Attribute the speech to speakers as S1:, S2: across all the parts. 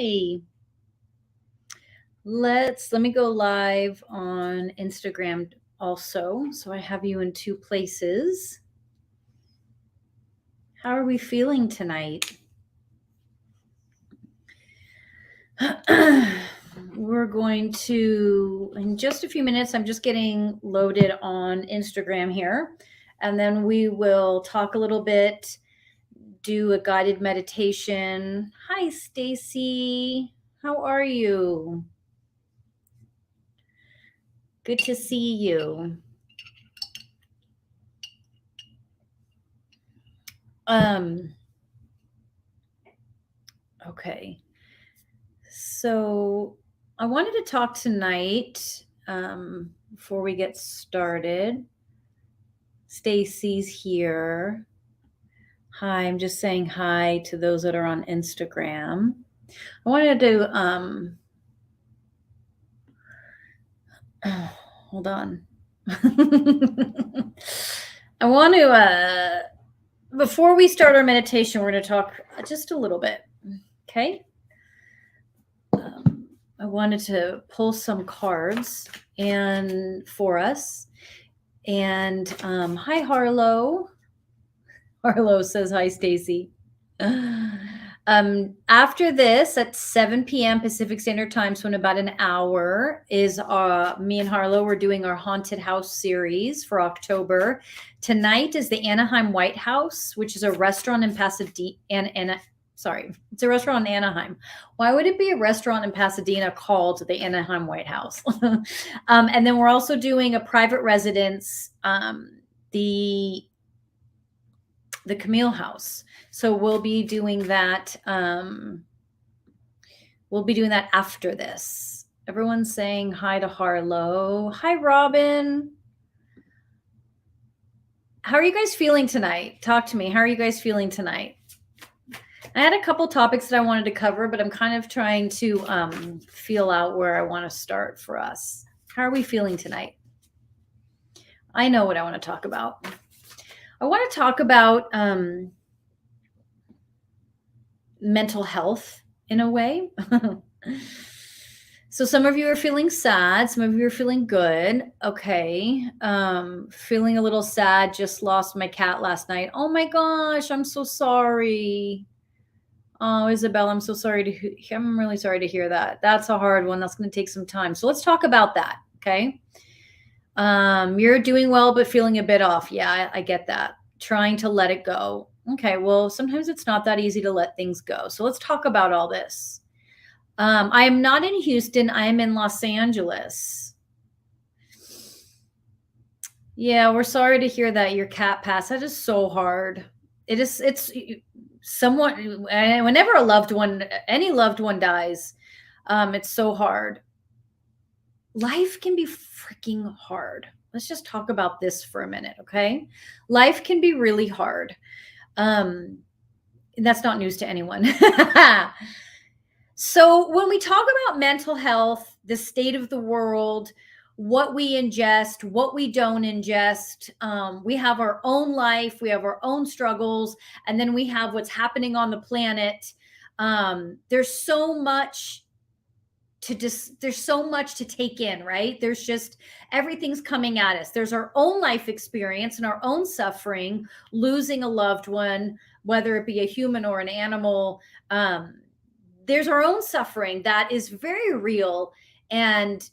S1: Hi. Let me go live on Instagram also. So I have you in two places. How are we feeling tonight? We're going to, in just a few minutes, I'm just getting loaded on Instagram here. And then we will talk a little bit, do a guided meditation. Hi, Stacy. How are you? Good to see you. Okay. So I wanted to talk tonight before we get started. Stacy's here. Hi, I'm just saying hi to those that are on Instagram. I wanted to hold on. I want to before we start our meditation, we're going to talk just a little bit. Okay. I wanted to pull some cards and for us. And hi, Harlow. Harlow says hi, Stacy. After this, at 7 p.m. Pacific Standard Time, so in about an hour, is me and Harlow. We're doing our haunted house series for October. Tonight is the Anaheim White House, which is a restaurant in Pasadena. Sorry, it's a restaurant in Anaheim. Why would it be a restaurant in Pasadena called the Anaheim White House? And then we're also doing a private residence, the Camille House. So we'll be doing that. We'll be doing that after this. Everyone's saying hi to Harlow. Hi, Robin. How are you guys feeling tonight? Talk to me. How are you guys feeling tonight? I had a couple topics that I wanted to cover, but I'm kind of trying to feel out where I want to start for us. How are we feeling tonight? I know what I want to talk about. I want to talk about mental health in a way. So some of you are feeling sad. Some of you are feeling good. Okay. Feeling a little sad. Just lost my cat last night. Oh my gosh. I'm so sorry. Oh, Isabel, I'm really sorry to hear that. That's a hard one. That's going to take some time. So let's talk about that. Okay. You're doing well, but feeling a bit off. Yeah, I get that. Trying to let it go. Okay. Well, sometimes it's not that easy to let things go. So let's talk about all this. I am not in Houston. I am in Los Angeles. Yeah, we're sorry to hear that your cat passed. That is so hard. It's somewhat, whenever any loved one dies, it's so hard. Life can be freaking hard. Let's just talk about this for a minute, okay? Life can be really hard. And that's not news to anyone. So when we talk about mental health, the state of the world, what we ingest, what we don't ingest, we have our own life, we have our own struggles, and then we have what's happening on the planet. There's so much to take in, right? There's just everything's coming at us. There's our own life experience and our own suffering, losing a loved one, whether it be a human or an animal. There's our own suffering that is very real and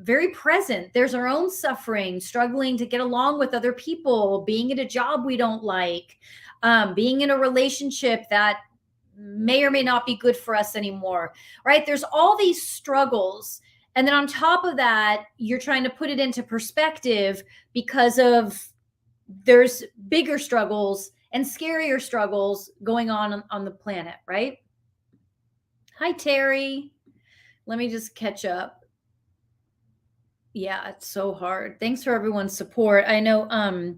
S1: very present. There's our own suffering, struggling to get along with other people, being at a job we don't like, being in a relationship that may or may not be good for us anymore, right? There's all these struggles. And then on top of that, you're trying to put it into perspective because of there's bigger struggles and scarier struggles going on the planet, right? Hi, Terry. Let me just catch up. Yeah, it's so hard. Thanks for everyone's support. I know,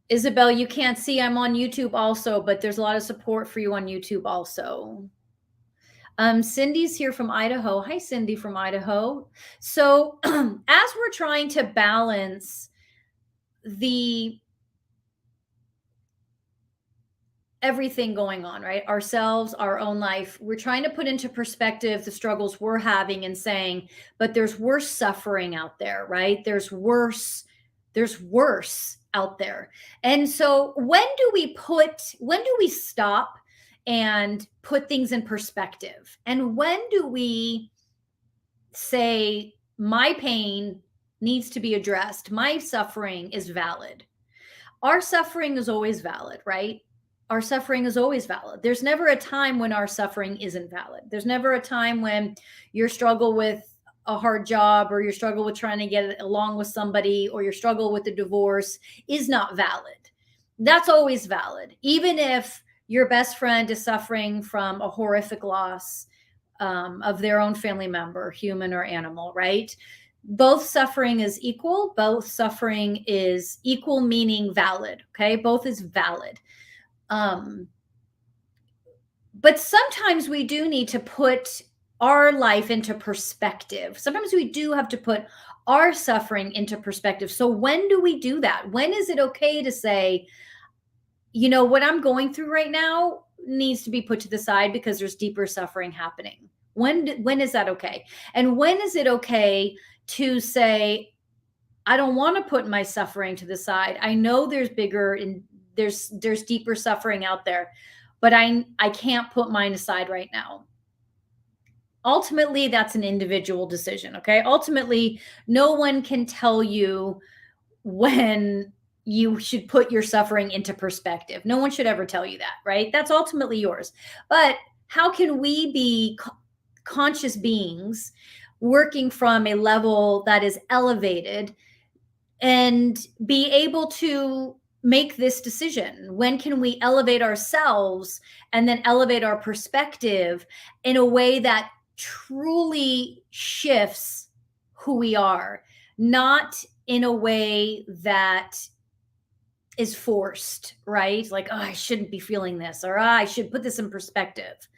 S1: Isabel, you can't see I'm on YouTube also, but there's a lot of support for you on YouTube also. Cindy's here from Idaho. Hi, Cindy from Idaho. So as we're trying to balance everything going on, right? Ourselves, our own life. We're trying to put into perspective the struggles we're having and saying, but there's worse suffering out there, right? There's worse out there. And so when do we stop and put things in perspective? And when do we say, my pain needs to be addressed, my suffering is valid? Our suffering is always valid, right? Our suffering is always valid. There's never a time when our suffering isn't valid. There's never a time when your struggle with a hard job, or your struggle with trying to get along with somebody, or your struggle with the divorce is not valid. That's always valid. Even if your best friend is suffering from a horrific loss of their own family member, human or animal, right? Both suffering is equal. Both suffering is equal, meaning valid. Okay. Both is valid. But sometimes we do need to put our life into perspective. Sometimes we do have to put our suffering into perspective. So when do we do that? When is it okay to say, you know, what I'm going through right now needs to be put to the side because there's deeper suffering happening? When is that okay? And when is it okay to say, I don't want to put my suffering to the side. I know there's bigger and there's deeper suffering out there, but I can't put mine aside right now. Ultimately, that's an individual decision. Okay. Ultimately, no one can tell you when you should put your suffering into perspective. No one should ever tell you that, right? That's ultimately yours. But how can we be conscious beings working from a level that is elevated and be able to make this decision? When can we elevate ourselves and then elevate our perspective in a way that truly shifts who we are, not in a way that is forced, right? Like, oh, I shouldn't be feeling this, or I should put this in perspective.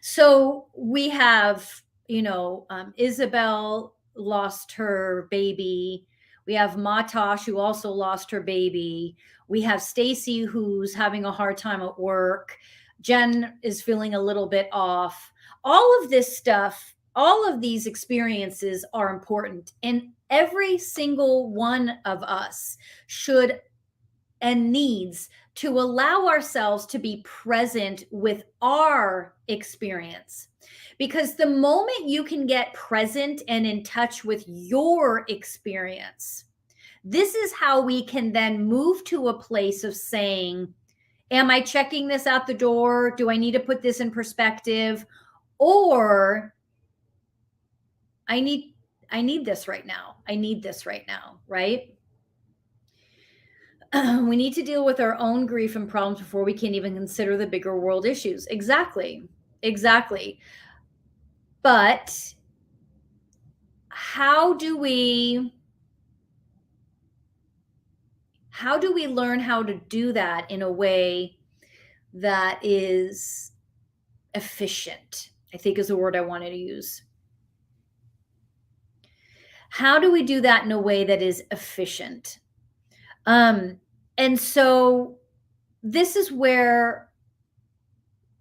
S1: So we have, Isabel lost her baby. We have Matash, who also lost her baby. We have Stacy, who's having a hard time at work. Jen is feeling a little bit off. All of this stuff, all of these experiences are important. And every single one of us should and needs to allow ourselves to be present with our experience. Because the moment you can get present and in touch with your experience, this is how we can then move to a place of saying, am I checking this out the door? Do I need to put this in perspective? Or I need this right now. I need this right now, right? We need to deal with our own grief and problems before we can even consider the bigger world issues. Exactly. But how do we learn how to do that in a way that is efficient? I think is the word I wanted to use. How do we do that in a way that is efficient? And so this is where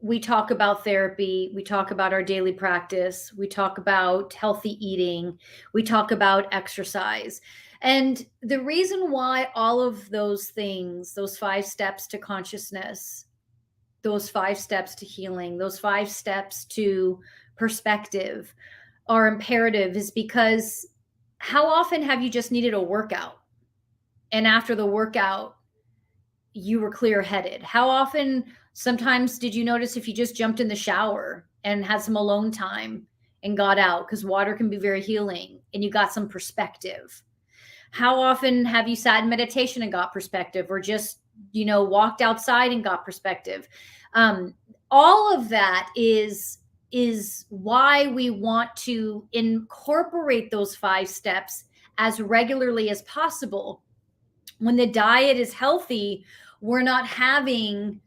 S1: we talk about therapy, we talk about our daily practice, we talk about healthy eating, we talk about exercise. And the reason why all of those things, those 5 steps to consciousness, those 5 steps to healing, those 5 steps to perspective are imperative is because how often have you just needed a workout? And after the workout, you were clear-headed? How often, sometimes did you notice if you just jumped in the shower and had some alone time and got out, because water can be very healing, and you got some perspective? How often have you sat in meditation and got perspective, or just, walked outside and got perspective? All of that is why we want to incorporate those 5 steps as regularly as possible. When the diet is healthy, we're not having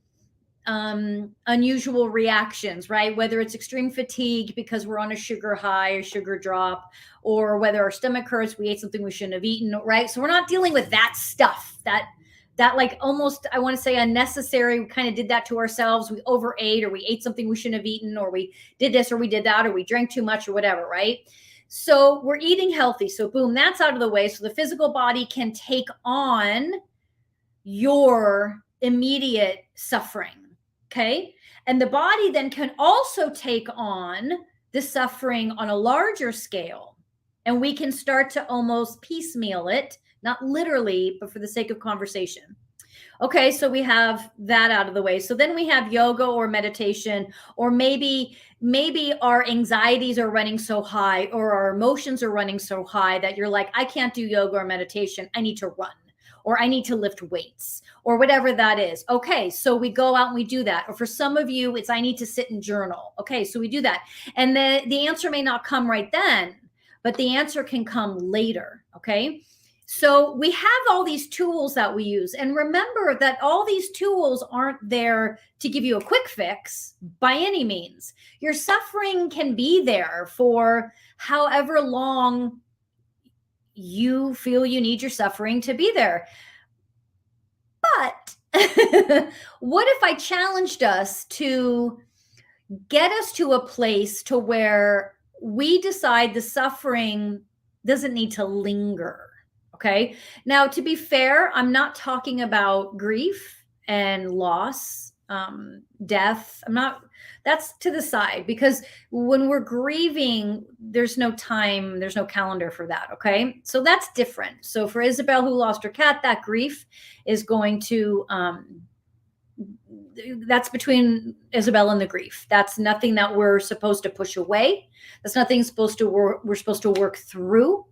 S1: unusual reactions, right? Whether it's extreme fatigue because we're on a sugar high or sugar drop, or whether our stomach hurts, we ate something we shouldn't have eaten, right? So we're not dealing with that stuff, that like almost, I want to say unnecessary. We kind of did that to ourselves. We overate, or we ate something we shouldn't have eaten, or we did this or we did that, or we drank too much or whatever, right? So we're eating healthy. So boom, that's out of the way. So the physical body can take on your immediate suffering. Okay. And the body then can also take on the suffering on a larger scale. And we can start to almost piecemeal it, not literally, but for the sake of conversation. Okay, so we have that out of the way. So then we have yoga or meditation, or maybe our anxieties are running so high, or our emotions are running so high that you're like, I can't do yoga or meditation. I need to run, or I need to lift weights, or whatever that is. Okay, so we go out and we do that. Or for some of you, it's I need to sit and journal. Okay, so we do that. And the answer may not come right then, but the answer can come later. Okay. So we have all these tools that we use. And remember that all these tools aren't there to give you a quick fix by any means. Your suffering can be there for however long you feel you need your suffering to be there. But what if I challenged us to get us to a place to where we decide the suffering doesn't need to linger? Okay. Now, to be fair, I'm not talking about grief and loss, death. That's to the side, because when we're grieving, there's no time, there's no calendar for that. Okay. So that's different. So for Isabel, who lost her cat, that grief is going to, that's between Isabel and the grief. That's nothing that we're supposed to push away. That's nothing we're supposed to work through.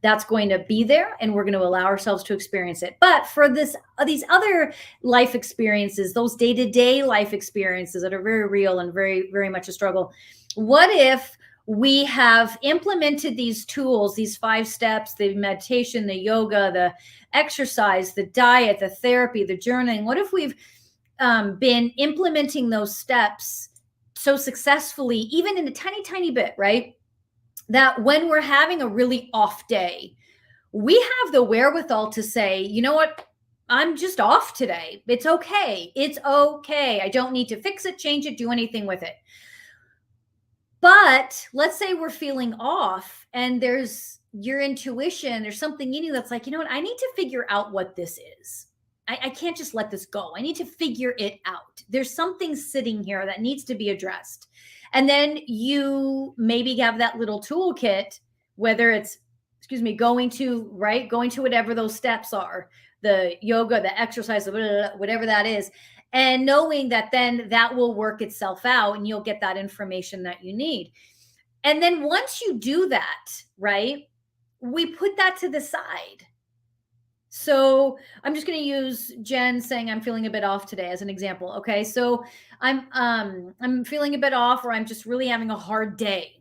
S1: That's going to be there, and we're going to allow ourselves to experience it. But for these other life experiences, those day-to-day life experiences that are very real and very, very much a struggle, what if we have implemented these tools, these 5 steps, the meditation, the yoga, the exercise, the diet, the therapy, the journaling? What if we've been implementing those steps so successfully, even in a tiny, tiny bit, right? That when we're having a really off day, we have the wherewithal to say, you know what? I'm just off today. It's okay. It's okay. I don't need to fix it, change it, do anything with it. But let's say we're feeling off and there's your intuition, there's something in you that's like, you know what? I need to figure out what this is. I can't just let this go. I need to figure it out. There's something sitting here that needs to be addressed. And then you maybe have that little toolkit, whether it's, going to whatever those steps are, the yoga, the exercise, whatever that is, and knowing that then that will work itself out and you'll get that information that you need. And then once you do that, right, we put that to the side. So I'm just going to use Jen saying I'm feeling a bit off today as an example. Okay. So I'm feeling a bit off, or I'm just really having a hard day.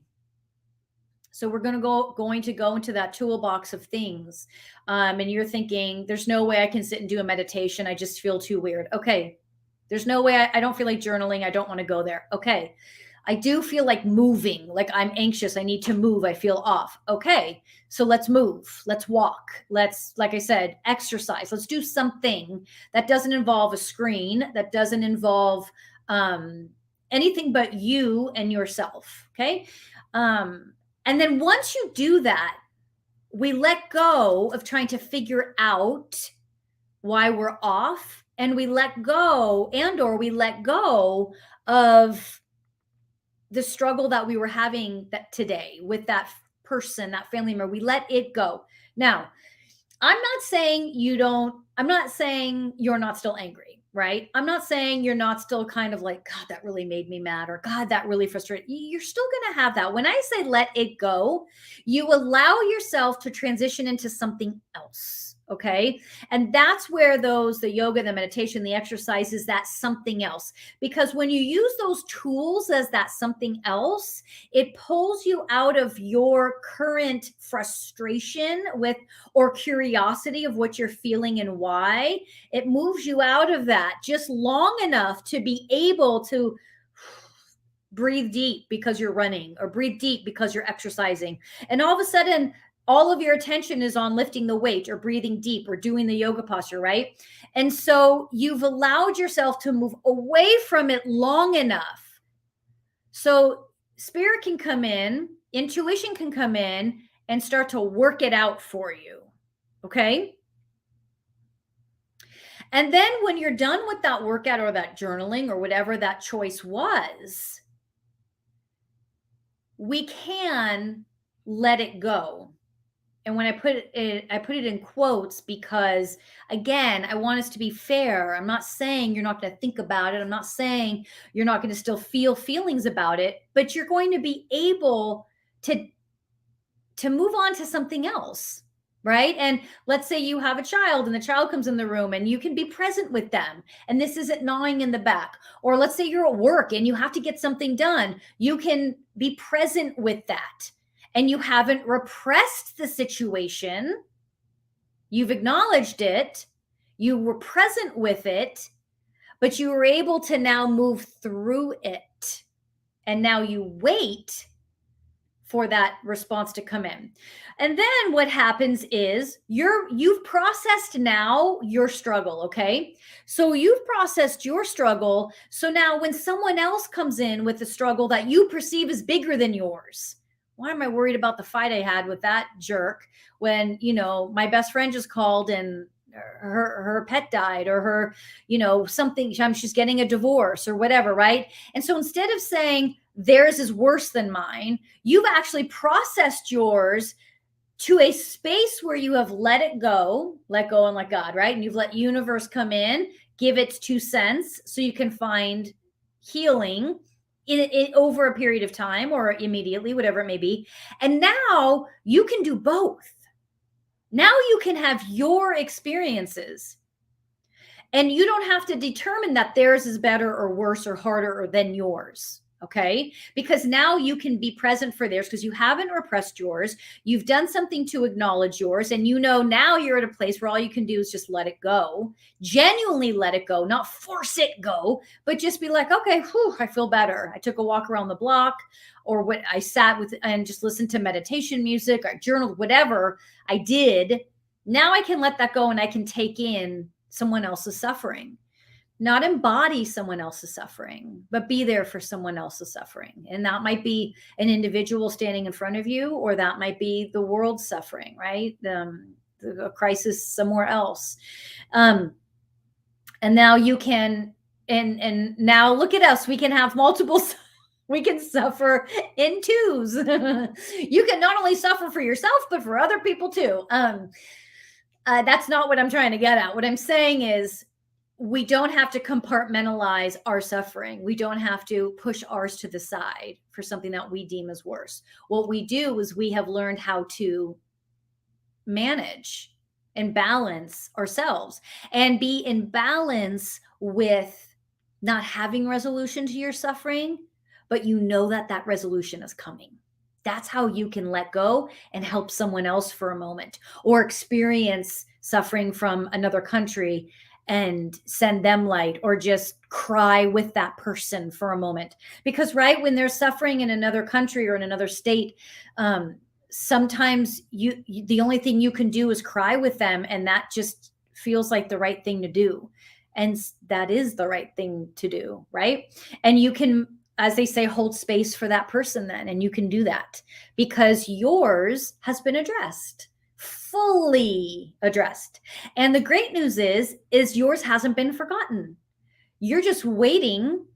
S1: So we're going to go into that toolbox of things. And you're thinking, there's no way I can sit and do a meditation. I just feel too weird. Okay. There's no way I don't feel like journaling. I don't want to go there. Okay. I do feel like moving, like I'm anxious. I need to move. I feel off. Okay. So let's move. Let's walk. Let's, like I said, exercise. Let's do something that doesn't involve a screen, that doesn't involve anything but you and yourself. Okay. And then once you do that, we let go of trying to figure out why we're off, and we let go of the struggle that we were having today with that person, that family member. We let it go. Now, I'm not saying you're not still angry, right? I'm not saying you're not still kind of like, God, that really made me mad, or God, that really frustrated. You're still going to have that. When I say let it go, you allow yourself to transition into something else. Okay. And that's where the yoga, the meditation, the exercises, that's something else. Because when you use those tools as that something else, it pulls you out of your current frustration or curiosity of what you're feeling and why. It moves you out of that just long enough to be able to breathe deep because you're running, or breathe deep because you're exercising. And all of a sudden, All of your attention is on lifting the weight or breathing deep or doing the yoga posture, right? And so you've allowed yourself to move away from it long enough so spirit can come in, intuition can come in and start to work it out for you. Okay? And then when you're done with that workout or that journaling or whatever that choice was, we can let it go. And when I put it in quotes because, again, I want us to be fair. I'm not saying you're not going to think about it. I'm not saying you're not going to still feel feelings about it, but you're going to be able to move on to something else, right? And let's say you have a child and the child comes in the room and you can be present with them and this isn't gnawing in the back. Or let's say you're at work and you have to get something done. You can be present with that and you haven't repressed the situation. You've acknowledged it. You were present with it, but you were able to now move through it. And now you wait for that response to come in. And then what happens is you've processed now your struggle, okay? So you've processed your struggle. So now when someone else comes in with a struggle that you perceive as bigger than yours, why am I worried about the fight I had with that jerk when, my best friend just called and her pet died or her, something, she's getting a divorce or whatever, right? And so instead of saying theirs is worse than mine, you've actually processed yours to a space where you have let go and let God, right? And you've let universe come in, give its 2 cents so you can find healing in over a period of time or immediately, whatever it may be. And now you can do both. Now you can have your experiences. And you don't have to determine that theirs is better or worse or harder than yours. Okay. Because now you can be present for theirs because you haven't repressed yours. You've done something to acknowledge yours. And now you're at a place where all you can do is just let it go, genuinely let it go, not force it go, but just be like, okay, whew, I feel better. I took a walk around the block or what I sat with and just listened to meditation music. I journaled, whatever I did. Now I can let that go and I can take in someone else's suffering. Not embody someone else's suffering, but be there for someone else's suffering. And that might be an individual standing in front of you, or that might be the world's suffering, right? A crisis somewhere else. And now you can, and now look at us, we can have multiple, we can suffer in twos. You can not only suffer for yourself, but for other people too. That's not what I'm trying to get at. What I'm saying is, we don't have to compartmentalize our suffering. We don't have to push ours to the side for something that we deem as worse. What we do is we have learned how to manage and balance ourselves and be in balance with not having resolution to your suffering, but that resolution is coming. That's how you can let go and help someone else for a moment, or experience suffering from another country and send them light, or just cry with that person for a moment. Because right when they're suffering in another country or in another state, sometimes the only thing you can do is cry with them, and that just feels like the right thing to do. And that is the right thing to do, right? And you can, as they say, hold space for that person then, and you can do that because yours has been addressed. Fully addressed. And the great news is yours hasn't been forgotten. You're just waiting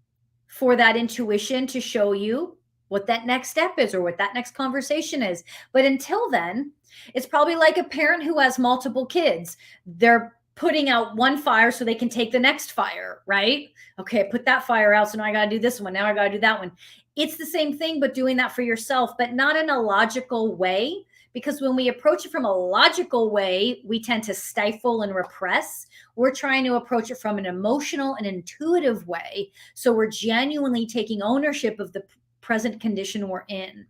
S1: for that intuition to show you what that next step is or what that next conversation is. But until then, it's probably like a parent who has multiple kids. They're putting out one fire so they can take the next fire, right? Okay, put that fire out. So now I got to do this one. Now I got to do that one. It's the same thing, but doing that for yourself, but not in a logical way. Because when we approach it from a logical way, we tend to stifle and repress. We're trying to approach it from an emotional and intuitive way. So we're genuinely taking ownership of the present condition we're in.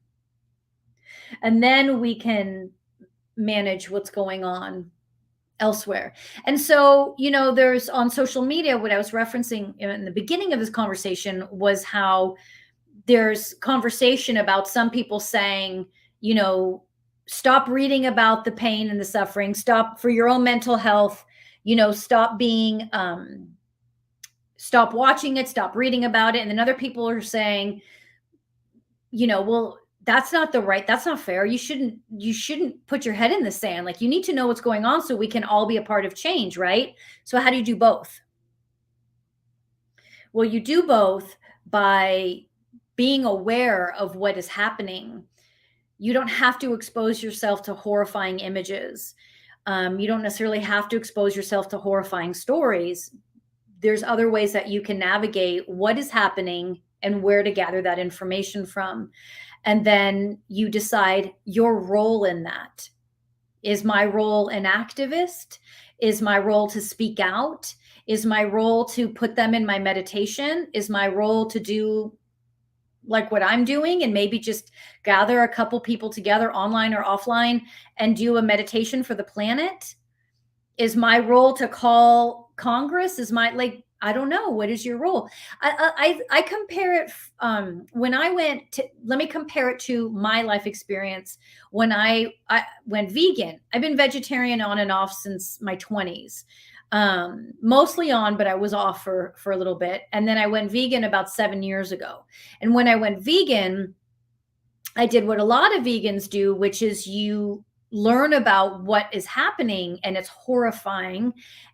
S1: And then we can manage what's going on elsewhere. And so, there's on social media, what I was referencing in the beginning of this conversation was how there's conversation about some people saying, stop reading about the pain and the suffering, stop for your own mental health, stop being, stop watching it, stop reading about it. And then other people are saying, well, that's not fair. You shouldn't put your head in the sand. Like, you need to know what's going on so we can all be a part of change, right? So how do you do both? Well, you do both by being aware of what is happening. You don't have to expose yourself to horrifying images. You don't necessarily have to expose yourself to horrifying stories. There's other ways that you can navigate what is happening and where to gather that information from. And then you decide your role in that. Is my role an activist? Is my role to speak out? Is my role to put them in my meditation? Is my role to do like what I'm doing and maybe just gather a couple people together online or offline and do a meditation for the planet? Is my role to call Congress? I don't know. What is your role? I compare it, let me compare it to my life experience. When I went vegan, I've been vegetarian on and off since my 20s. Mostly on, but I was off for a little bit. And then I went vegan about 7 years ago. And when I went vegan, I did what a lot of vegans do, which is you learn about what is happening and it's horrifying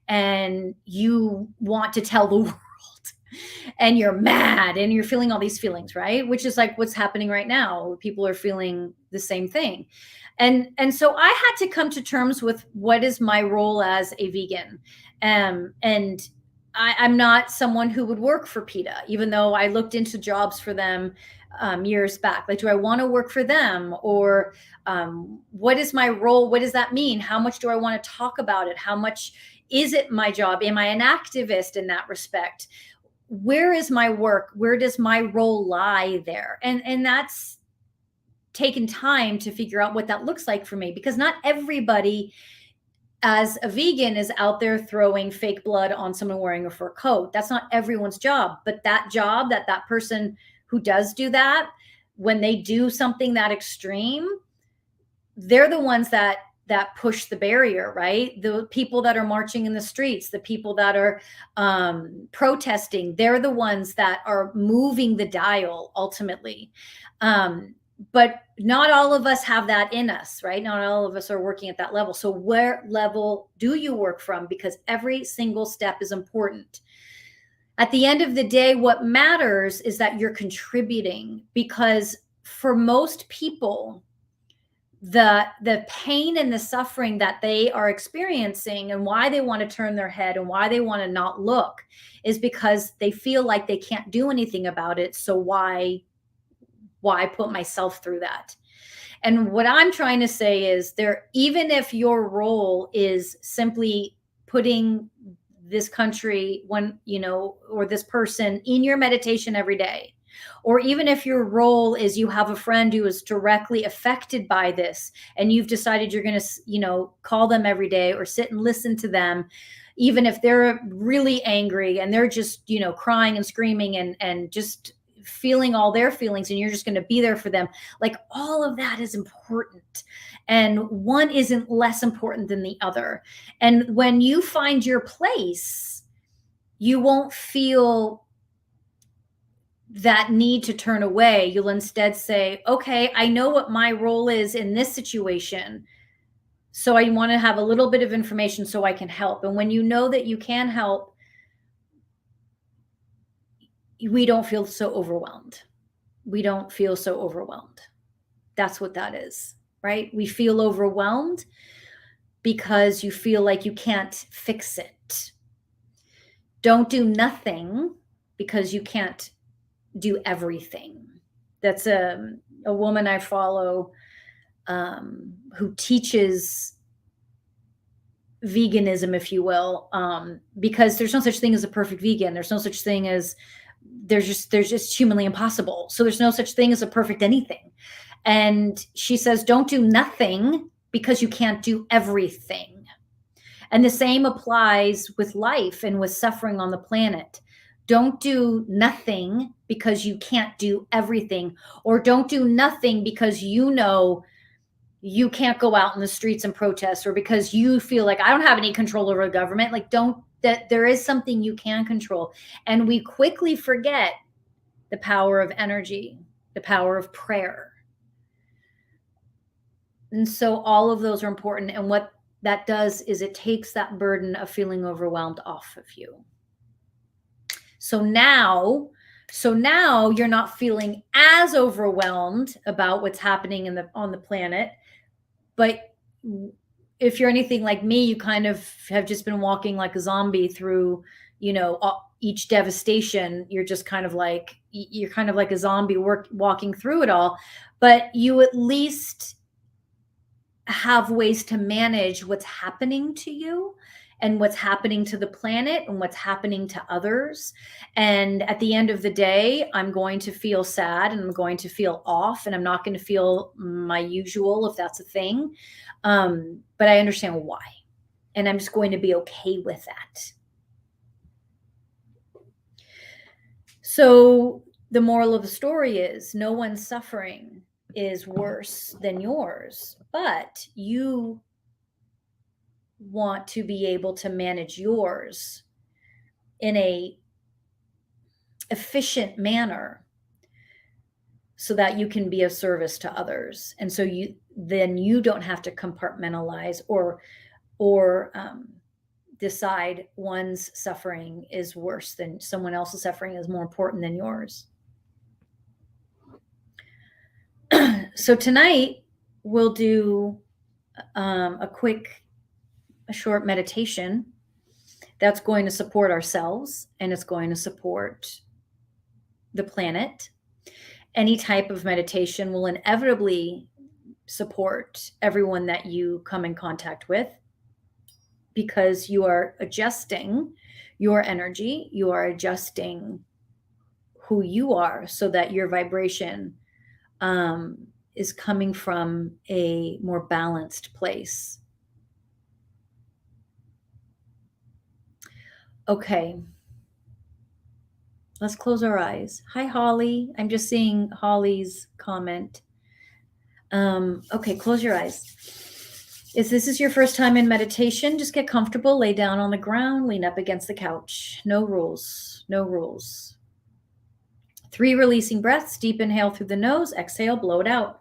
S1: and you want to tell the world and you're mad and you're feeling all these feelings, right? Which is like what's happening right now. People are feeling the same thing. And so I had to come to terms with what is my role as a vegan. And I'm not someone who would work for PETA, even though I looked into jobs for them years back. Like, do I want to work for them? Or what is my role? What does that mean? How much do I want to talk about it? How much is it my job? Am I an activist in that respect? Where is my work? Where does my role lie there? And that's taken time to figure out what that looks like for me, because not everybody as a vegan is out there throwing fake blood on someone wearing a fur coat. That's not everyone's job. But that job, that person who does do that, when they do something that extreme, they're the ones that push the barrier, right? The people that are marching in the streets, the people that are protesting, they're the ones that are moving the dial ultimately. But not all of us have that in us, right? Not all of us are working at that level. So where level do you work from? Because every single step is important. At the end of the day, what matters is that you're contributing, because for most people, the pain and the suffering that they are experiencing and why they want to turn their head and why they want to not look is because they feel like they can't do anything about it. So why put myself through that? And what I'm trying to say is, even if your role is simply putting this country or this person in your meditation every day, or even if your role is you have a friend who is directly affected by this and you've decided you're going to, call them every day or sit and listen to them, even if they're really angry and they're just, crying and screaming and just feeling all their feelings, and you're just going to be there for them. Like, all of that is important, and one isn't less important than the other. And when you find your place, you won't feel that need to turn away. You'll instead say, okay, I know what my role is in this situation, so I want to have a little bit of information so I can help. And when you know that you can help, we don't feel so overwhelmed. That's what that is, right? We feel overwhelmed because you feel like you can't fix it. Don't do nothing because you can't do everything. That's a woman I follow who teaches veganism, if you will, because there's no such thing as a perfect vegan. There's no such thing as there's just humanly impossible. So there's no such thing as a perfect anything. And she says, don't do nothing because you can't do everything. And the same applies with life and with suffering on the planet. Don't do nothing because you can't do everything, or don't do nothing because you can't go out in the streets and protest, or because you feel like I don't have any control over the government. Like, don't, that there is something you can control. And we quickly forget the power of energy, the power of prayer. And so all of those are important. And what that does is it takes that burden of feeling overwhelmed off of you. So now you're not feeling as overwhelmed about what's happening on the planet. But if you're anything like me, you kind of have just been walking like a zombie through, each devastation. You're just kind of like a zombie walking through it all. But you at least have ways to manage what's happening to you and what's happening to the planet and what's happening to others. And at the end of the day, I'm going to feel sad and I'm going to feel off, and I'm not going to feel my usual, if that's a thing. But I understand why. And I'm just going to be okay with that. So the moral of the story is no one's suffering is worse than yours, but you want to be able to manage yours in a efficient manner so that you can be of service to others. And so you don't have to compartmentalize or decide one's suffering is worse than someone else's suffering is more important than yours. So tonight we'll do a short meditation that's going to support ourselves and it's going to support the planet. Any type of meditation will inevitably support everyone that you come in contact with, because you are adjusting your energy, you are adjusting who you are so that your vibration is coming from a more balanced place. Okay. Let's close our eyes. Hi, Holly. I'm just seeing Holly's comment. Okay, close your eyes. If this is your first time in meditation, just get comfortable, lay down on the ground, lean up against the couch. No rules, no rules. 3 releasing breaths. Deep inhale through the nose, exhale, blow it out.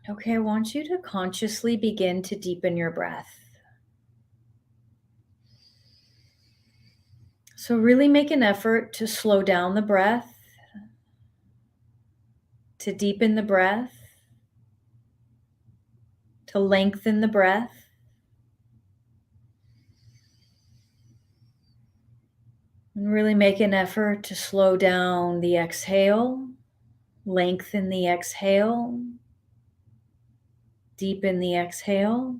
S1: Okay, I want you to consciously begin to deepen your breath. So really make an effort to slow down the breath, to deepen the breath, to lengthen the breath. And really make an effort to slow down the exhale, lengthen the exhale, deepen the exhale.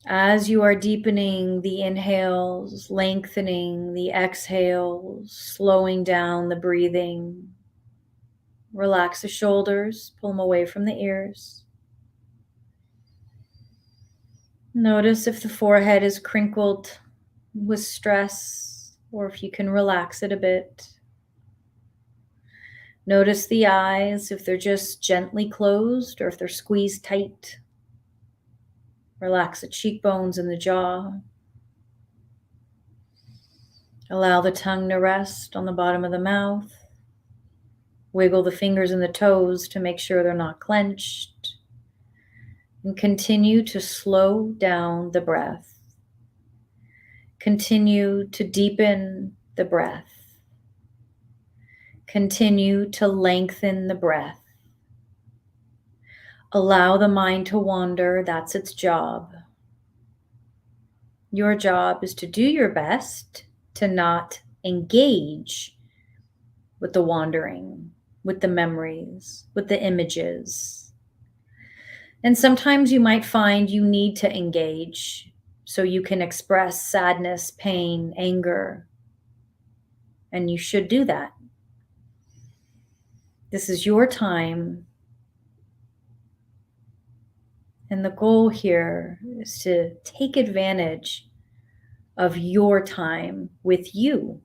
S1: As you are deepening the inhales, lengthening the exhales, slowing down the breathing, relax the shoulders, pull them away from the ears. Notice if the forehead is crinkled with stress or if you can relax it a bit. Notice the eyes, if they're just gently closed or if they're squeezed tight. Relax the cheekbones and the jaw. Allow the tongue to rest on the bottom of the mouth. Wiggle the fingers and the toes to make sure they're not clenched. And continue to slow down the breath. Continue to deepen the breath. Continue to lengthen the breath. Allow the mind to wander. That's its job. Your job is to do your best to not engage with the wandering, with the memories, with the images. And sometimes you might find you need to engage so you can express sadness, pain, anger, and you should do that. This is your time. And the goal here is to take advantage of your time with you.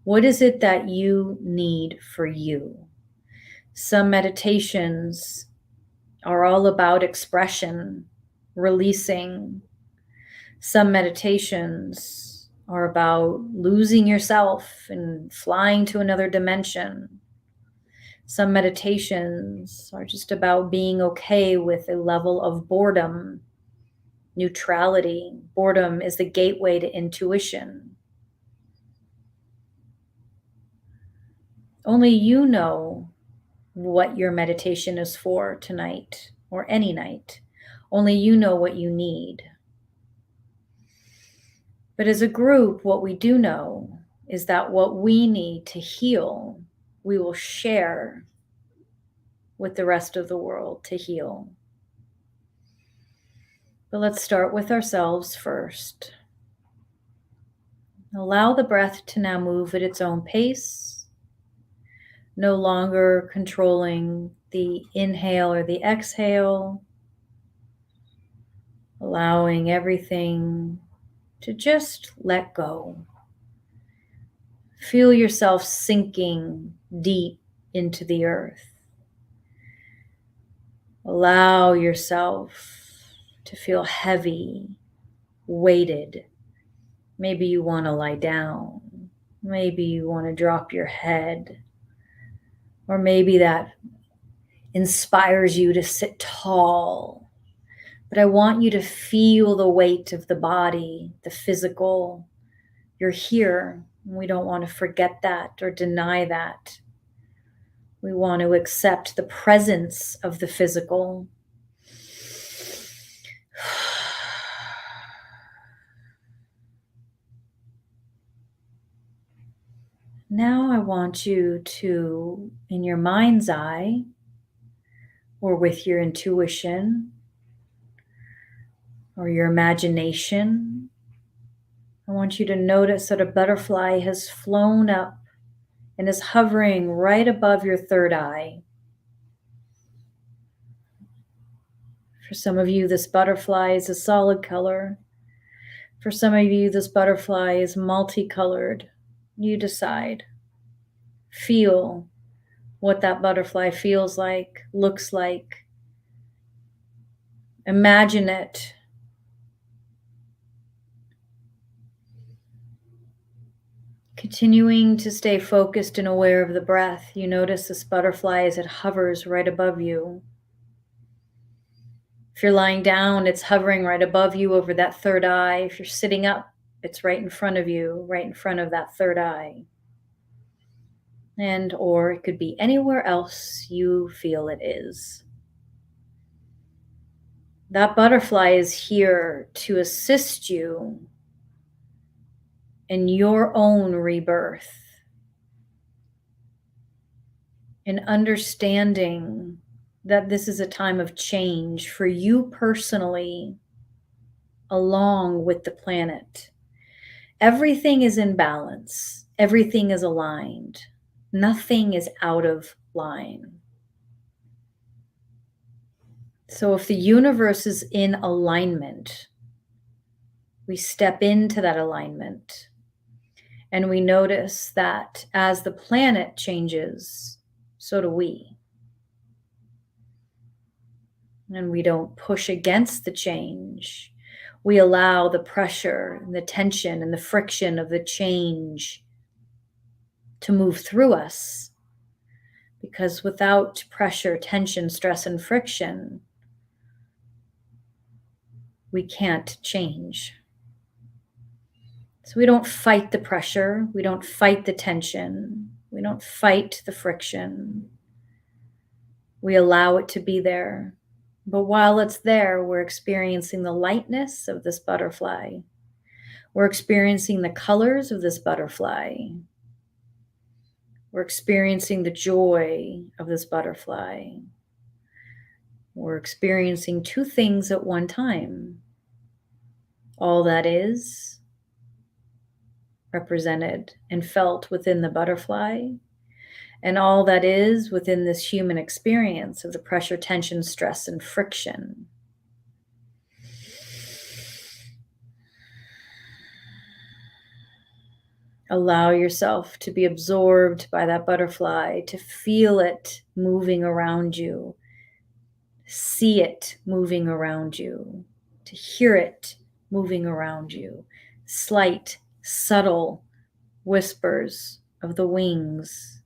S1: What is it that you need for you? Some meditations are all about expression, releasing. Some meditations are about losing yourself and flying to another dimension. Some meditations are just about being okay with a level of boredom, neutrality. Boredom is the gateway to intuition. Only you know what your meditation is for tonight or any night. Only you know what you need. But as a group, what we do know is that what we need to heal, we will share with the rest of the world to heal. But let's start with ourselves first. Allow the breath to now move at its own pace, no longer controlling the inhale or the exhale, allowing everything to just let go. Feel yourself sinking deep into the earth. Allow yourself to feel heavy, weighted. Maybe you want to lie down. Maybe you want to drop your head. Or maybe that inspires you to sit tall. But I want you to feel the weight of the body, the physical. You're here. We don't want to forget that or deny that. We want to accept the presence of the physical. Now I want you to, in your mind's eye, or with your intuition, or your imagination, I want you to notice that a butterfly has flown up and is hovering right above your third eye. For some of you, this butterfly is a solid color. For some of you, this butterfly is multicolored. You decide. Feel what that butterfly feels like, looks like. Imagine it. Continuing to stay focused and aware of the breath, you notice this butterfly as it hovers right above you. If you're lying down, it's hovering right above you over that third eye. If you're sitting up, it's right in front of you, right in front of that third eye. And or it could be anywhere else you feel it is. That butterfly is here to assist you in your own rebirth, in understanding that this is a time of change for you personally, along with the planet. Everything is in balance. Everything is aligned. Nothing is out of line. So if the universe is in alignment, we step into that alignment and we notice that as the planet changes, so do we. And we don't push against the change. We allow the pressure and the tension and the friction of the change to move through us. Because without pressure, tension, stress, and friction, we can't change. So we don't fight the pressure. We don't fight the tension. We don't fight the friction. We allow it to be there. But while it's there, we're experiencing the lightness of this butterfly. We're experiencing the colors of this butterfly. We're experiencing the joy of this butterfly. We're experiencing two things at one time. All that is represented and felt within the butterfly, and all that is within this human experience of the pressure, tension, stress, and friction. Allow yourself to be absorbed by that butterfly, to feel it moving around you, see it moving around you, to hear it moving around you. Slight, subtle whispers of the wings.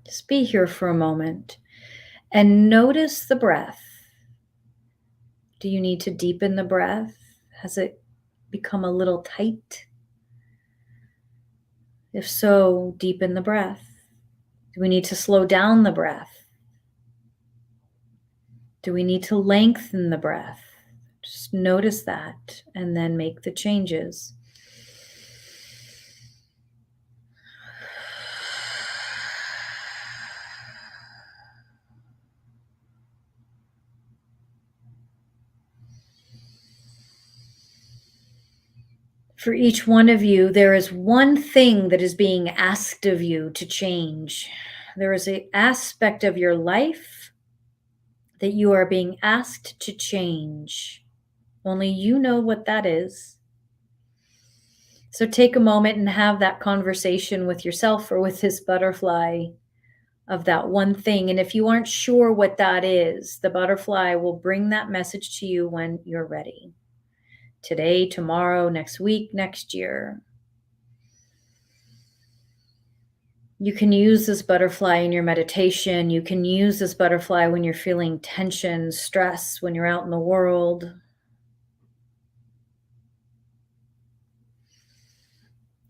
S1: Just be here for a moment and notice the breath. Do you need to deepen the breath? Has it become a little tight? If so, deepen the breath. Do we need to slow down the breath? Do we need to lengthen the breath? Just notice that and then make the changes. For each one of you, there is one thing that is being asked of you to change. There is an aspect of your life that you are being asked to change. Only you know what that is. So take a moment and have that conversation with yourself or with this butterfly of that one thing. And if you aren't sure what that is, the butterfly will bring that message to you when you're ready. Today, tomorrow, next week, next year. You can use this butterfly in your meditation. You can use this butterfly when you're feeling tension, stress, when you're out in the world.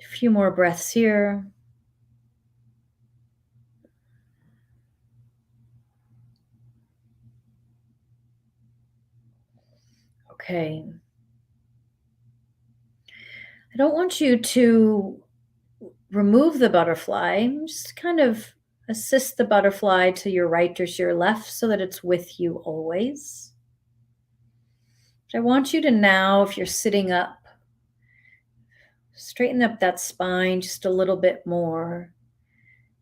S1: A few more breaths here. Okay. I don't want you to remove the butterfly. Just kind of assist the butterfly to your right or to your left so that it's with you always. But I want you to now, if you're sitting up, straighten up that spine just a little bit more.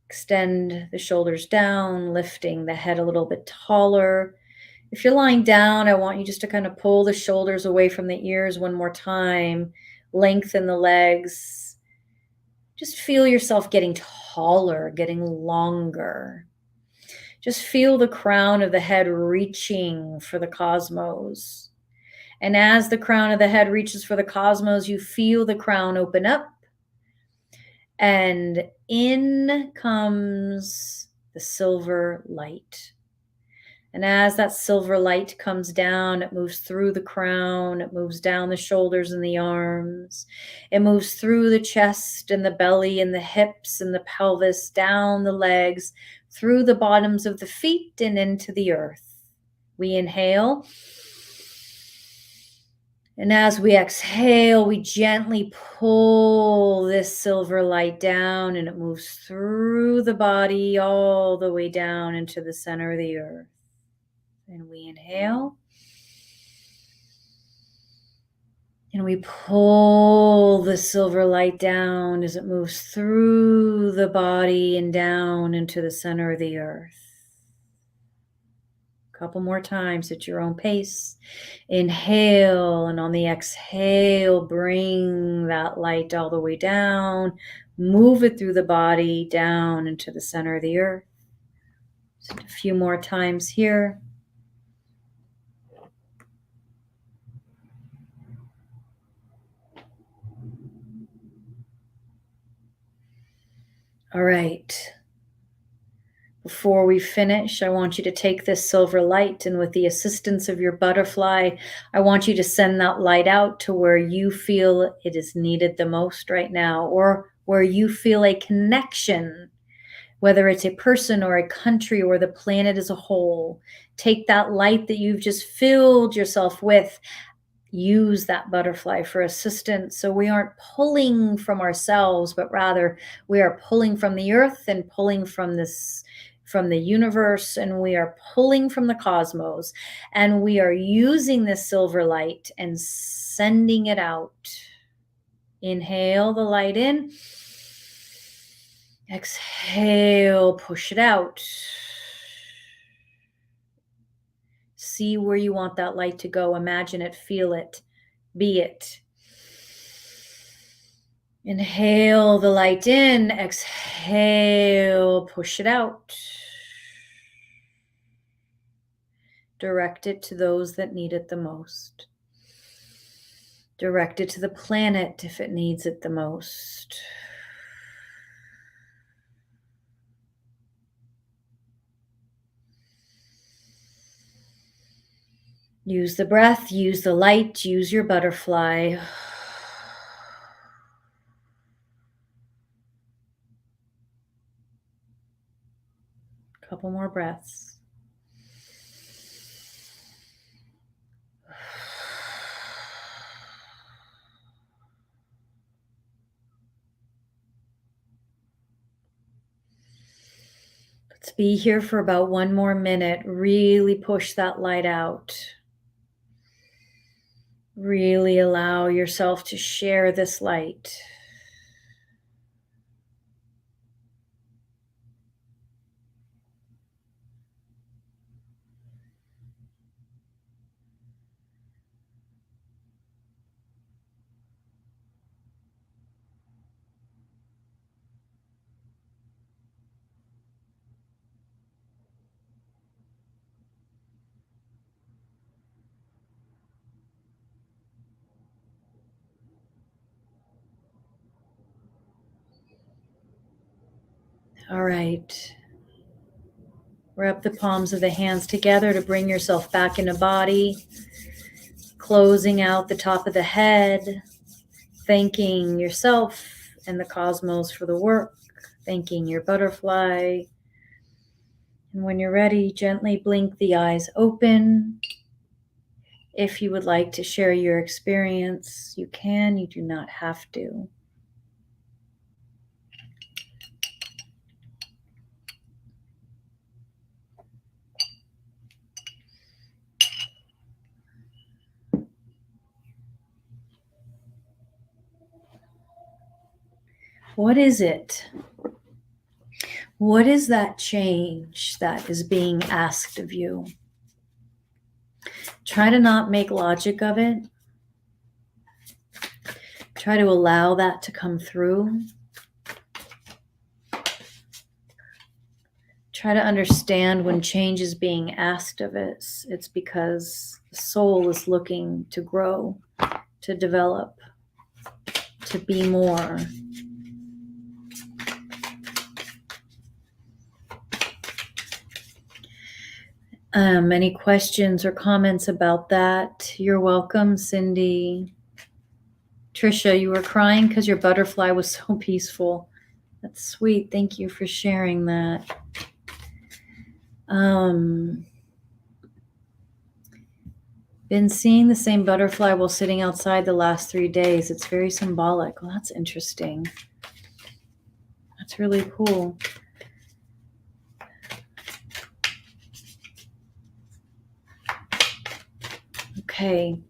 S1: Extend the shoulders down, lifting the head a little bit taller. If you're lying down, I want you just to kind of pull the shoulders away from the ears one more time. Lengthen the legs. Just feel yourself getting taller, getting longer. Just feel the crown of the head reaching for the cosmos. And as the crown of the head reaches for the cosmos, you feel the crown open up. And in comes the silver light. And as that silver light comes down, it moves through the crown, it moves down the shoulders and the arms, it moves through the chest and the belly and the hips and the pelvis, down the legs, through the bottoms of the feet and into the earth. We inhale. And as we exhale, we gently pull this silver light down, and it moves through the body all the way down into the center of the earth. And we inhale. And we pull the silver light down as it moves through the body and down into the center of the earth. A couple more times at your own pace. Inhale, and on the exhale, bring that light all the way down. Move it through the body down into the center of the earth. Just a few more times here. All right. Before we finish, I want you to take this silver light, and with the assistance of your butterfly, I want you to send that light out to where you feel it is needed the most right now, or where you feel a connection, whether it's a person or a country or the planet as a whole. Take that light that you've just filled yourself with. Use that butterfly for assistance, so we aren't pulling from ourselves, but rather we are pulling from the earth and pulling from this from the universe, and we are pulling from the cosmos, and we are using this silver light and sending it out. Inhale the light in. Exhale, push it out. See where you want that light to go. Imagine it, feel it, be it. Inhale the light in. Exhale, push it out. Direct it to those that need it the most. Direct it to the planet if it needs it the most. Use the breath, use the light, use your butterfly. Couple more breaths. Let's be here for about 1 more minute. Really push that light out. Really allow yourself to share this light. All right. Rub the palms of the hands together to bring yourself back into body. Closing out the top of the head. Thanking yourself and the cosmos for the work. Thanking your butterfly. And when you're ready, gently blink the eyes open. If you would like to share your experience, you can. You do not have to. What is it? What is that change that is being asked of you? Try to not make logic of it. Try to allow that to come through. Try to understand when change is being asked of it. It's because the soul is looking to grow, to develop, to be more. Any questions or comments about that? You're welcome, Cindy. Trisha, you were crying because your butterfly was so peaceful. That's sweet. Thank you for sharing that. Been seeing the same butterfly while sitting outside the last 3 days. It's very symbolic. Well, that's interesting. That's really cool. Okay.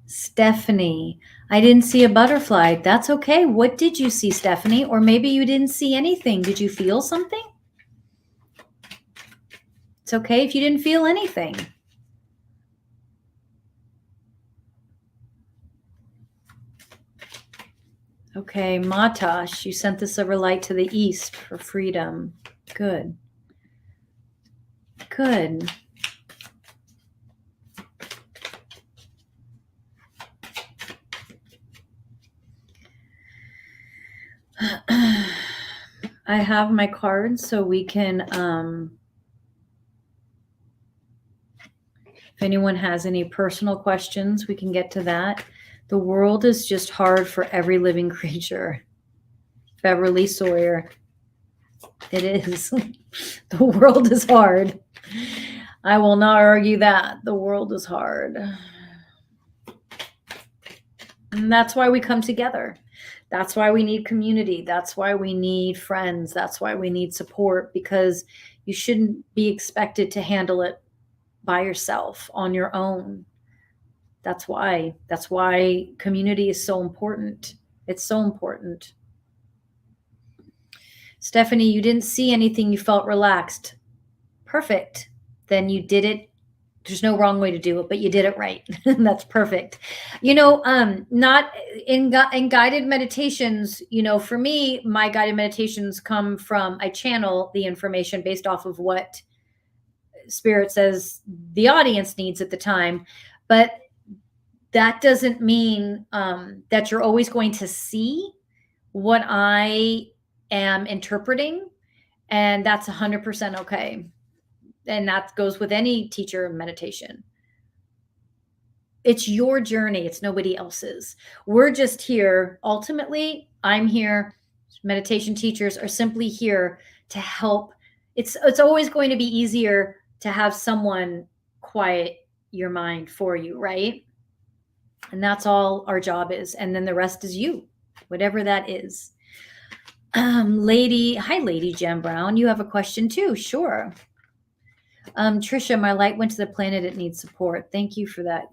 S1: Stephanie, I didn't see a butterfly. That's okay. What did you see, Stephanie? Or maybe you didn't see anything. Did you feel something? It's okay if you didn't feel anything. Okay, Matash, you sent the silver light to the east for freedom. Good. Good. I have my cards so we can, if anyone has any personal questions, we can get to that. The world is just hard for every living creature. Beverly Sawyer. It is. The world is hard. I will not argue that. The world is hard. And that's why we come together. That's why we need community. That's why we need friends. That's why we need support, because you shouldn't be expected to handle it by yourself on your own. That's why. That's why community is so important. It's so important. Stephanie, you didn't see anything, you felt relaxed. Perfect. Then you did it. There's no wrong way to do it, but you did it right. That's perfect. Not in guided meditations, for me, my guided meditations come from, I channel the information based off of what spirit says the audience needs at the time. But that doesn't mean that you're always going to see what I am interpreting. And that's 100% okay. And that goes with any teacher of meditation. It's your journey. It's nobody else's. We're just here. Ultimately, I'm here. Meditation teachers are simply here to help. It's always going to be easier to have someone quiet your mind for you, right? And that's all our job is. And then the rest is you, whatever that is. Lady Jem Brown, you have a question too. Sure. Trisha, my light went to the planet. It needs support. Thank you for that.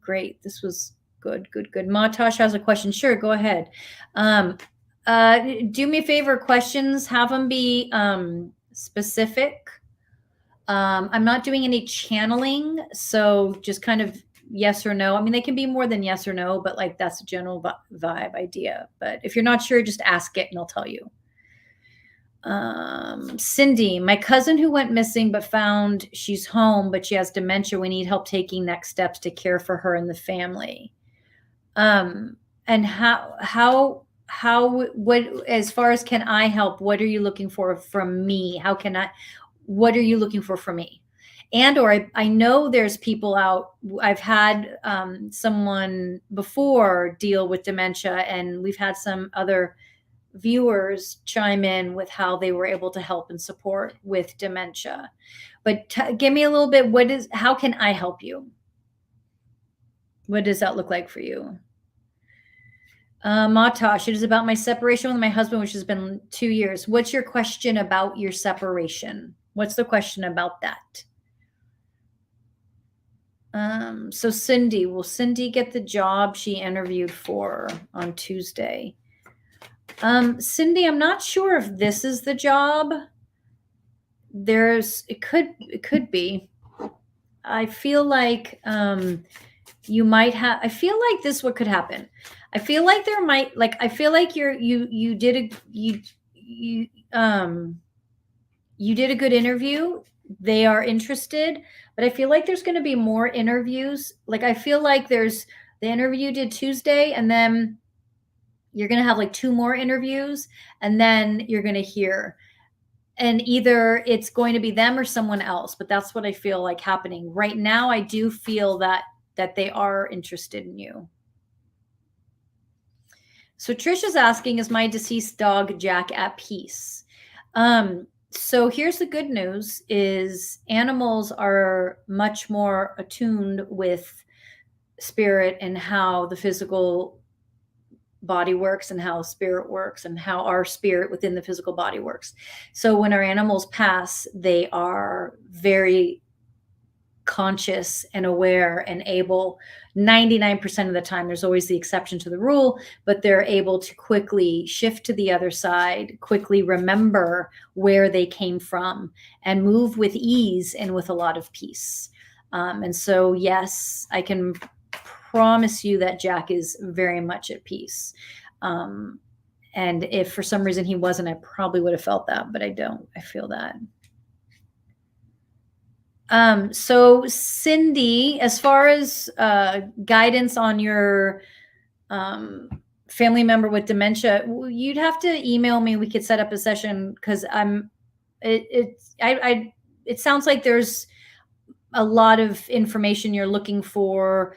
S1: Great. This was good. Matash has a question. Sure, go ahead. Do me a favor. Questions, have them be specific. I'm not doing any channeling, so just kind of yes or no. I mean, they can be more than yes or no, but like that's a general vibe idea. But if you're not sure, just ask it and I'll tell you. Cindy, my cousin who went missing but found she's home, but she has dementia. We need help taking next steps to care for her and the family. And what, as far as can I help, what are you looking for from me? What are you looking for from me? And or I know there's people out. I've had someone before deal with dementia, and we've had some other viewers chime in with how they were able to help and support with dementia. But give me a little bit. How can I help you? What does that look like for you? Matash, it is about my separation with my husband, which has been 2 years. What's your question about your separation? What's the question about that? So Cindy, will Cindy get the job she interviewed for on Tuesday? Cindy, I'm not sure if this is the job. It could be. I feel like you might have. I feel like this what could happen. I feel like there might I feel like you did a good interview. They are interested, but I feel like there's going to be more interviews. Like I feel like there's the interview did Tuesday, and then you're going to have like 2 more interviews, and then you're going to hear. And either it's going to be them or someone else, but that's what I feel like happening right now. I do feel that they are interested in you. So Trisha's asking, is my deceased dog Jack at peace? So here's the good news is animals are much more attuned with spirit and how the physical body works and how spirit works and how our spirit within the physical body works. So when our animals pass, they are very conscious and aware and able 99% of the time. There's always the exception to the rule, but they're able to quickly shift to the other side, quickly remember where they came from, and move with ease and with a lot of peace. And so, yes, I can promise you that Jack is very much at peace. And if for some reason he wasn't, I probably would have felt that, but I don't. I feel that. So Cindy, as far as guidance on your family member with dementia, you'd have to email me. We could set up a session because it sounds like there's a lot of information you're looking for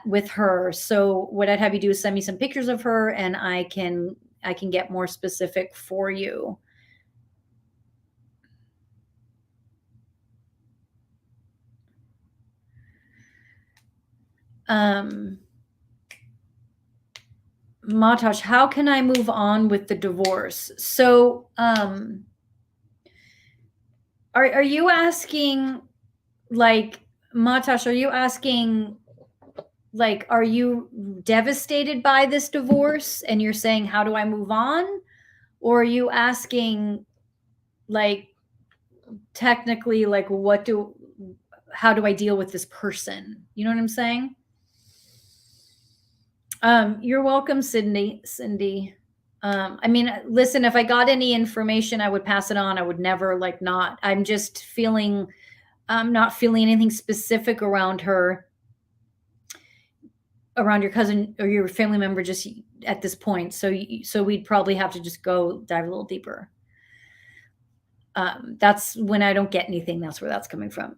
S1: with her. So what I'd have you do is send me some pictures of her, and I can get more specific for you. Matash, how can I move on with the divorce? So, are you asking, like, Matash, are you asking, like, are you devastated by this divorce and you're saying, how do I move on? Or are you asking, like, technically, like, how do I deal with this person? You know what I'm saying? You're welcome, Cindy. I mean, listen, if I got any information, I would pass it on. I would never, like, not. I'm just feeling, I'm not feeling anything specific around her, around your cousin or your family member, just at this point. So we'd probably have to just go dive a little deeper. That's when I don't get anything. That's where that's coming from.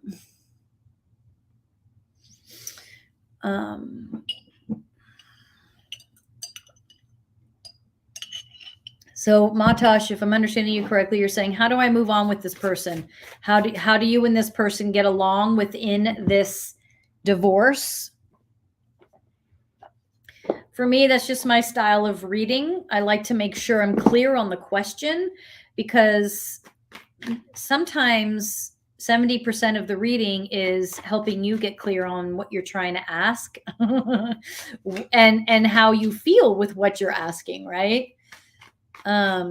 S1: So Matash, if I'm understanding you correctly, you're saying, how do I move on with this person? How do you and this person get along within this divorce? For me, that's just my style of reading. I like to make sure I'm clear on the question, because sometimes 70% of the reading is helping you get clear on what you're trying to ask and how you feel with what you're asking, right?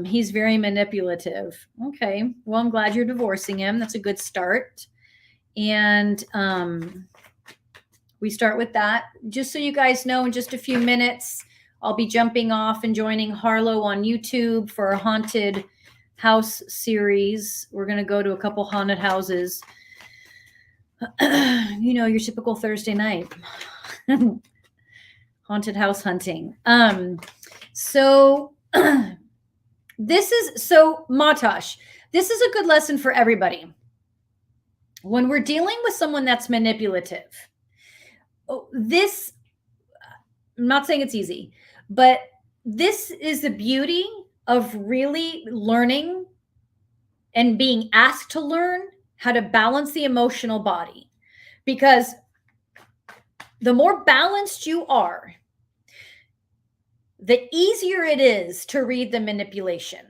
S1: He's very manipulative. Okay. Well, I'm glad you're divorcing him. That's a good start. And we start with that. Just so you guys know, in just a few minutes, I'll be jumping off and joining Harlow on YouTube for a haunted house series. We're going to go to a couple haunted houses. You know, your typical Thursday night. Haunted house hunting. So Matash, this is a good lesson for everybody. When we're dealing with someone that's manipulative, this, I'm not saying it's easy, but this is the beauty of really learning and being asked to learn how to balance the emotional body. Because the more balanced you are, the easier it is to read the manipulation.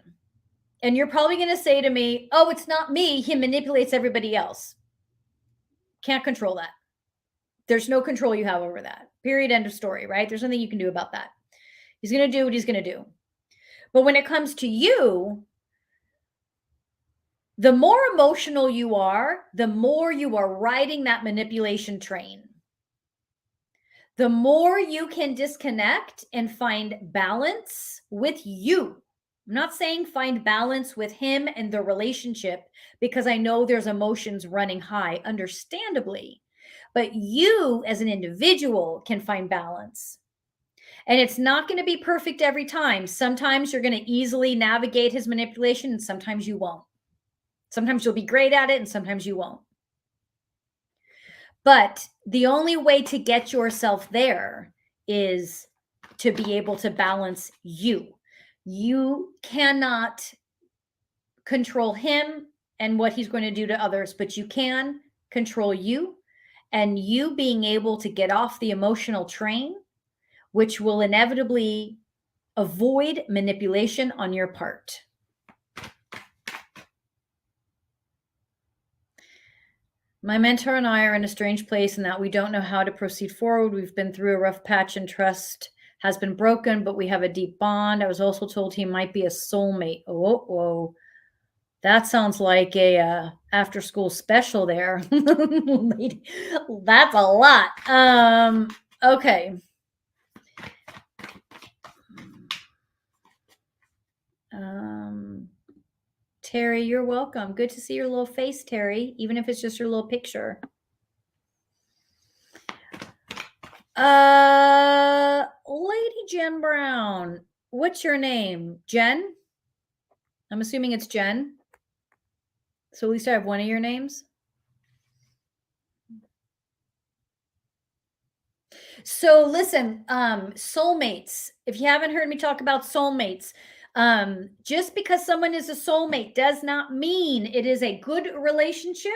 S1: And you're probably going to say to me, oh, it's not me. He manipulates everybody else. Can't control that. There's no control you have over that. Period. End of story, right? There's nothing you can do about that. He's going to do what he's going to do. But when it comes to you, the more emotional you are, the more you are riding that manipulation train. The more you can disconnect and find balance with you. I'm not saying find balance with him and the relationship, because I know there's emotions running high, understandably. But you as an individual can find balance. And it's not going to be perfect every time. Sometimes you're going to easily navigate his manipulation, and sometimes you won't. Sometimes you'll be great at it, and sometimes you won't. But the only way to get yourself there is to be able to balance you. You cannot control him and what he's going to do to others, but you can control you, and you being able to get off the emotional train, which will inevitably avoid manipulation on your part. My mentor and I are in a strange place in that we don't know how to proceed forward. We've been through a rough patch, and trust has been broken, but we have a deep bond. I was also told he might be a soulmate. Oh, whoa. That sounds like a after school special there. That's a lot. Okay. Terry, you're welcome. Good to see your little face, Terry, even if it's just your little picture. Lady Jen Brown, what's your name? Jen? I'm assuming it's Jen. So at least I have one of your names. So listen, soulmates. If you haven't heard me talk about soulmates, just because someone is a soulmate does not mean it is a good relationship.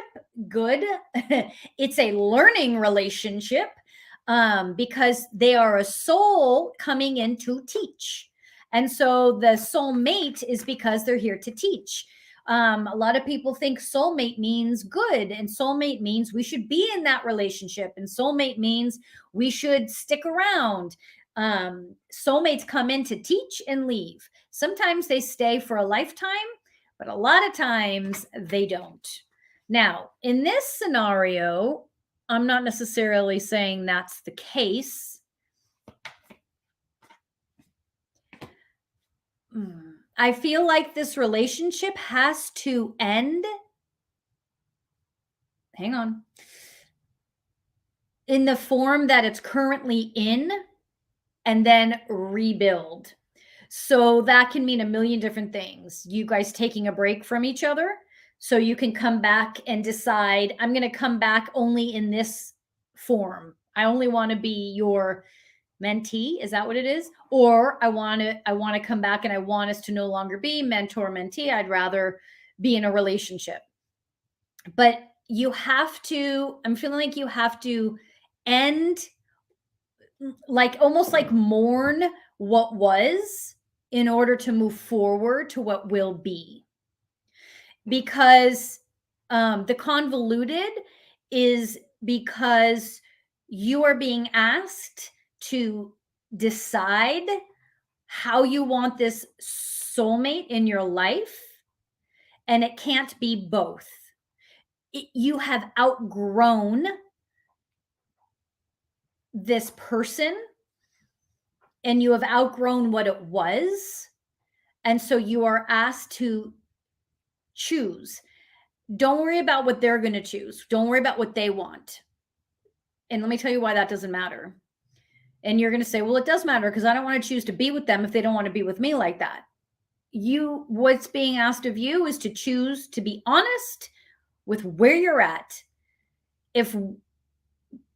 S1: Good. It's a learning relationship. because they are a soul coming in to teach. And so the soulmate is because they're here to teach. A lot of people think soulmate means good, and soulmate means we should be in that relationship, and soulmate means we should stick around. Soulmates come in to teach and leave. Sometimes they stay for a lifetime, but a lot of times they don't. Now, in this scenario, I'm not necessarily saying that's the case. I feel like this relationship has to end. Hang on. In the form that it's currently in, and then rebuild. So that can mean a million different things. You guys taking a break from each other so you can come back and decide, I'm going to come back only in this form. I only want to be your mentee. Is that what it is? Or I want to come back and I want us to no longer be mentor mentee. I'd rather be in a relationship. But you have to, I'm feeling like you have to end, like almost like mourn what was in order to move forward to what will be. Because the convoluted is because you are being asked to decide how you want this soulmate in your life, and it can't be both. You have outgrown this person, and you have outgrown what it was, and so you are asked to choose. Don't worry about what they're going to choose. Don't worry about what they want. And let me tell you why that doesn't matter. And you're going to say, well, it does matter because I don't want to choose to be with them if they don't want to be with me like that. What's being asked of you is to choose to be honest with where you're at. If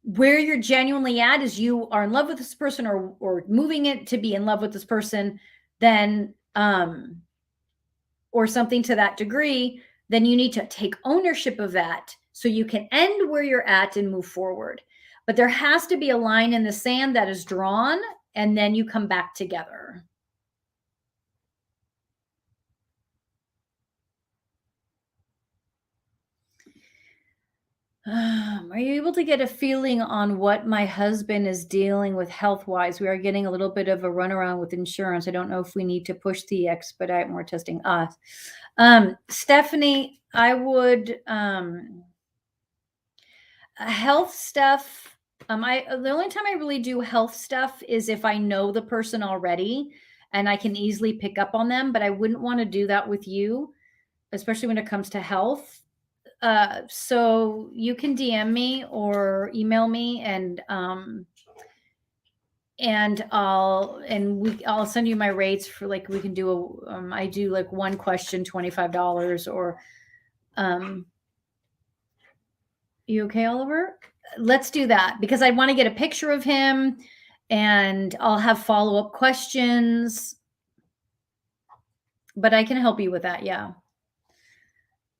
S1: where you're genuinely at is you are in love with this person, or moving it to be in love with this person, then or something to that degree, then you need to take ownership of that so you can end where you're at and move forward. But there has to be a line in the sand that is drawn, and then you come back together. Are you able to get a feeling on what my husband is dealing with health-wise? We are getting a little bit of a runaround with insurance. I don't know if we need to push the expedite more testing. Stephanie, I would health stuff. The only time I really do health stuff is if I know the person already and I can easily pick up on them, but I wouldn't want to do that with you, especially when it comes to health. So you can DM me or email me, and I'll send you my rates for, like, we can do I do like one question, $25, or you okay, Oliver? Let's do that, because I want to get a picture of him and I'll have follow-up questions, but I can help you with that. Yeah.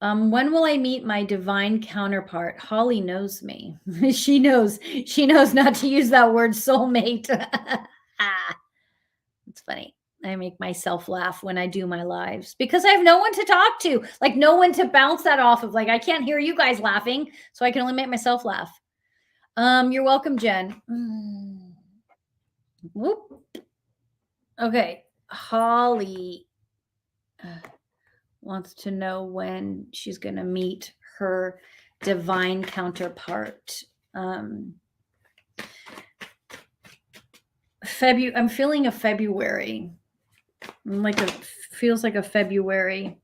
S1: When will I meet my divine counterpart? Holly knows me. She knows not to use that word soulmate. It's funny. I make myself laugh when I do my lives because I have no one to talk to, like no one to bounce that off of. Like, I can't hear you guys laughing, so I can only make myself laugh. You're welcome, Jen. Whoop. Okay. Holly wants to know when she's going to meet her divine counterpart. I'm feeling a February. Feels like a February.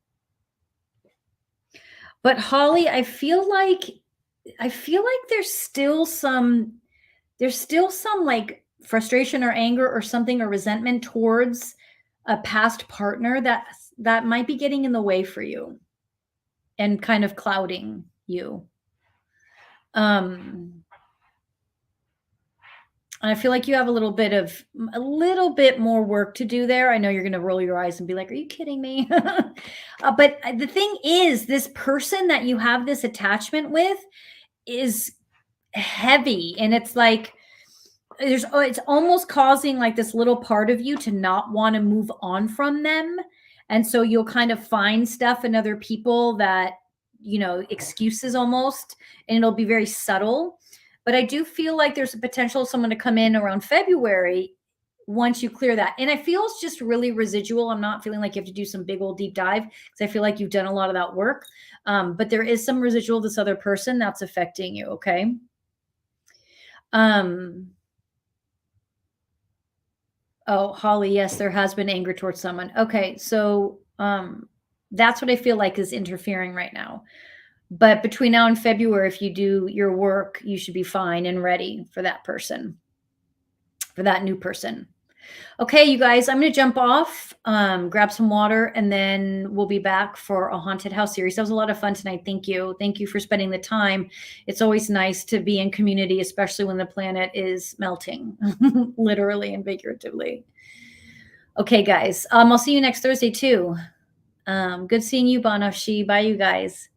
S1: But Holly, I feel like there's still some like frustration or anger or something, or resentment towards a past partner that might be getting in the way for you and kind of clouding you. I feel like you have a little bit more work to do there. I know you're going to roll your eyes and be like, are you kidding me? But the thing is, this person that you have this attachment with is heavy. And it's like, it's almost causing like this little part of you to not want to move on from them. And so you'll kind of find stuff in other people that, excuses almost, and it'll be very subtle. But I do feel like there's a potential of someone to come in around February once you clear that. And I feel it's just really residual. I'm not feeling like you have to do some big old deep dive because I feel like you've done a lot of that work. But there is some residual of this other person that's affecting you. Okay. Oh, Holly, yes, there has been anger towards someone. Okay, so that's what I feel like is interfering right now. But between now and February, if you do your work, you should be fine and ready for that person, for that new person. Okay, you guys, I'm going to jump off, grab some water, and then we'll be back for a haunted house series. That was a lot of fun tonight. Thank you. Thank you for spending the time. It's always nice to be in community, especially when the planet is melting, literally and figuratively. Okay, guys. I'll see you next Thursday too. Good seeing you, Banafshi. Bye, you guys.